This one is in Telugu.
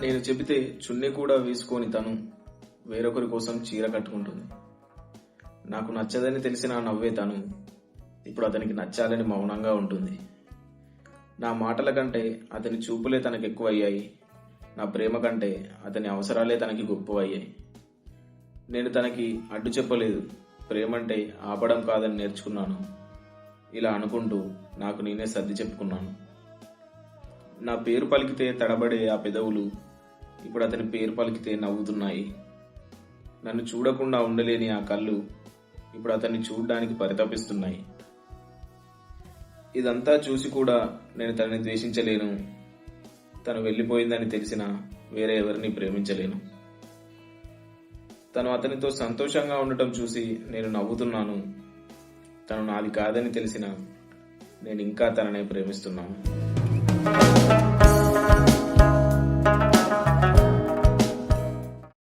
నేను చెబితే చున్నీ కూడా వేసుకొని తను వేరొకరి కోసం చీర కట్టుకుంటుంది. నాకు నచ్చదని తెలిసిన నవ్వే తను ఇప్పుడు అతనికి నచ్చాలని మౌనంగా ఉంటుంది. నా మాటల కంటే అతని చూపులే తనకు ఎక్కువయ్యాయి. నా ప్రేమ కంటే అతని అవసరాలే తనకి గొప్పవయ్యాయి. నేను తనకి అడ్డు చెప్పలేదు. ప్రేమంటే ఆపడం కాదని నేర్చుకున్నాను. ఇలా అనుకుంటూ నాకు నేనే సర్ది చెప్పుకున్నాను. నా పేరు పలికితే తడబడే ఆ పెదవులు ఇప్పుడు అతని పేరు పలికితే నవ్వుతున్నాయి. నన్ను చూడకుండా ఉండలేని ఆ కళ్ళు ఇప్పుడు అతన్ని చూడడానికి పరితపిస్తున్నాయి. ఇదంతా చూసి కూడా నేను తనని ద్వేషించలేను. తను వెళ్ళిపోయిందని తెలిసినా వేరే ఎవరిని ప్రేమించలేను. తను అతనితో సంతోషంగా ఉండటం చూసి నేను నవ్వుతున్నాను. తను నాది కాదని తెలిసినా నేను ఇంకా తననే ప్రేమిస్తున్నాను.